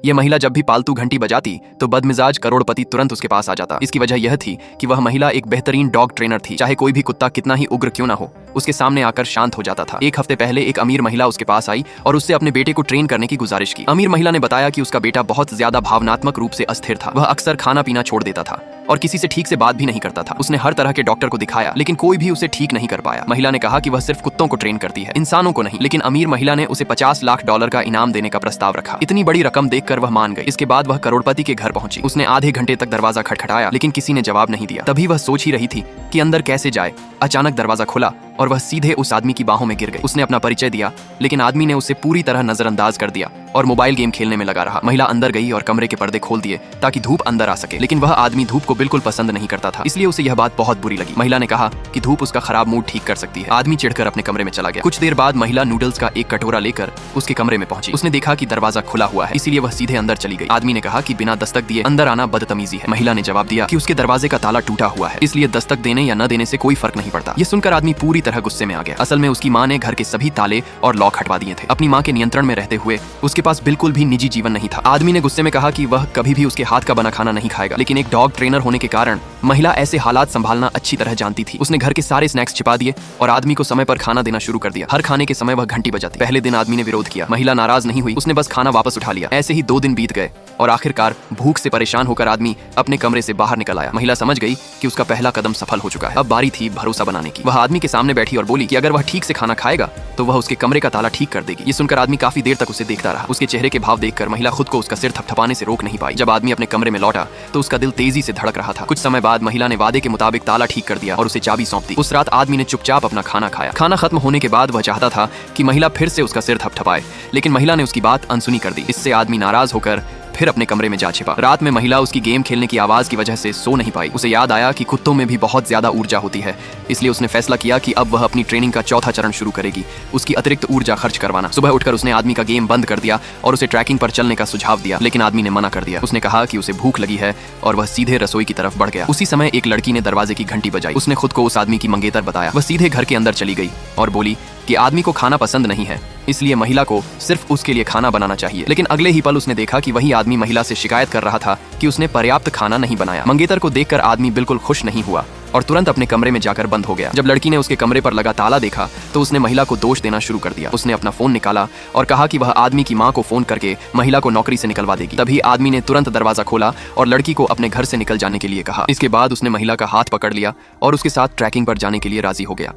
ये महिला जब भी पालतू घंटी बजाती तो बदमिजाज करोड़पति तुरंत उसके पास आ जाता। इसकी वजह यह थी कि वह महिला एक बेहतरीन डॉग ट्रेनर थी। चाहे कोई भी कुत्ता कितना ही उग्र क्यों ना हो, उसके सामने आकर शांत हो जाता था। एक हफ्ते पहले एक अमीर महिला उसके पास आई और उससे अपने बेटे को ट्रेन करने की गुजारिश की। अमीर महिला ने बताया कि उसका बेटा बहुत ज्यादा भावनात्मक रूप से अस्थिर था। वह अक्सर खाना पीना छोड़ देता था और किसी से ठीक से बात भी नहीं करता था। उसने हर तरह के डॉक्टर को दिखाया लेकिन कोई भी उसे ठीक नहीं कर पाया। महिला ने कहा कि वह सिर्फ कुत्तों को ट्रेन करती है, इंसानों को नहीं। लेकिन अमीर महिला ने उसे $50 लाख का इनाम देने का प्रस्ताव रखा। इतनी बड़ी रकम देखकर वह मान गई। इसके बाद वह करोड़पति के घर पहुंची। उसने आधे घंटे तक दरवाजा खटखटाया लेकिन किसी ने जवाब नहीं दिया। तभी वह सोच ही रही थी कि अंदर कैसे जाए। अचानक दरवाजा खुला और वह सीधे उस आदमी की बाहों में गिर गई। उसने अपना परिचय दिया लेकिन आदमी ने उसे पूरी तरह नजरअंदाज कर दिया और मोबाइल गेम खेलने में लगा रहा। महिला अंदर गई और कमरे के पर्दे खोल दिए ताकि धूप अंदर आ सके, लेकिन वह आदमी धूप को बिल्कुल पसंद नहीं करता था, इसलिए उसे यह बात बहुत बुरी लगी। महिला ने कहा कि धूप उसका खराब मूड ठीक कर सकती है। आदमी चिढ़कर अपने कमरे में चला गया। कुछ देर बाद महिला नूडल्स का एक कटोरा लेकर उसके कमरे में पहुंची। उसने देखा कि दरवाजा खुला हुआ है, इसीलिए वह सीधे अंदर चली गई। आदमी ने कहा कि बिना दस्तक दिए अंदर आना बदतमीजी है। महिला ने जवाब दिया कि उसके दरवाजे का ताला टूटा हुआ है, इसलिए दस्तक देने या न देने से कोई फर्क नहीं पड़ता। ये सुनकर आदमी पूरी तरह गुस्से में आ गया। असल में उसकी माँ ने घर के सभी ताले और लॉक हटवा दिए थे। अपनी माँ के नियंत्रण में रहते हुए उसके पास बिल्कुल भी निजी जीवन नहीं था। आदमी ने गुस्से में कहा कि वह कभी भी उसके हाथ का बना खाना नहीं खाएगा, लेकिन एक डॉग ट्रेनर होने के कारण महिला ऐसे हालात संभालना अच्छी तरह जानती थी। उसने घर के सारे स्नैक्स छिपा दिए और आदमी को समय पर खाना देना शुरू कर दिया। हर खाने के समय वह घंटी बजाती। पहले दिन आदमी ने विरोध किया। महिला नाराज नहीं हुई, उसने बस खाना वापस उठा लिया। ऐसे ही 2 दिन बीत गए और आखिरकार भूख से परेशान होकर आदमी अपने कमरे से बाहर निकल आया। महिला समझ गई कि उसका पहला कदम सफल हो चुका है। अब बारी थी भरोसा बनाने की। वह आदमी के सामने बैठी और बोली कि अगर वह ठीक से खाना खाएगा तो वह उसके कमरे का ताला ठीक कर देगी। ये सुनकर आदमी काफी देर तक उसे देखता रहा। उसके चेहरे के भाव देखकर महिला खुद को उसका सिर थपथपाने से रोक नहीं पाई। जब आदमी अपने कमरे में लौटा तो उसका दिल तेजी से धड़क रहा था। कुछ समय बाद महिला ने वादे के मुताबिक ताला ठीक कर दिया और उसे चाबी सौंप दी। उस रात आदमी ने चुपचाप अपना खाना खाया। खाना खत्म होने के बाद वह चाहता था कि महिला फिर से उसका सिर थपथपाए, लेकिन महिला ने उसकी बात अनसुनी कर दी। इससे आदमी नाराज होकर फिर अपने कमरे में जा छिपा। रात में महिला उसकी गेम खेलने की आवाज की वजह से सो नहीं पाई। उसे याद आया कि कुत्तों में भी बहुत ज्यादा ऊर्जा होती है, इसलिए उसने फैसला किया कि अब वह अपनी ट्रेनिंग का चौथा चरण शुरू करेगी, उसकी अतिरिक्त ऊर्जा खर्च करवाना। सुबह उठकर उसने आदमी का गेम बंद कर दिया और उसे ट्रैकिंग पर चलने का सुझाव दिया, लेकिन आदमी ने मना कर दिया। उसने कहा कि उसे भूख लगी है और वह सीधे रसोई की तरफ बढ़ गया। उसी समय एक लड़की ने दरवाजे की घंटी बजाई। उसने खुद को उस आदमी की मंगेतर बताया। वह सीधे घर के अंदर चली गई और बोली कि आदमी को खाना पसंद नहीं है, इसलिए महिला को सिर्फ उसके लिए खाना बनाना चाहिए। लेकिन अगले ही पल उसने देखा कि वही आदमी महिला से शिकायत कर रहा था कि उसने पर्याप्त खाना नहीं बनाया। मंगेतर को देखकर आदमी बिल्कुल खुश नहीं हुआ और तुरंत अपने कमरे में जाकर बंद हो गया। जब लड़की ने उसके कमरे पर लगा ताला देखा तो उसने महिला को दोष देना शुरू कर दिया। उसने अपना फोन निकाला और कहा कि वह आदमी की मां को फोन करके महिला को नौकरी से निकलवा देगी। तभी आदमी ने तुरंत दरवाजा खोला और लड़की को अपने घर से निकल जाने के लिए कहा। इसके बाद उसने महिला का हाथ पकड़ लिया और उसके साथ ट्रैकिंग पर जाने के लिए राजी हो गया।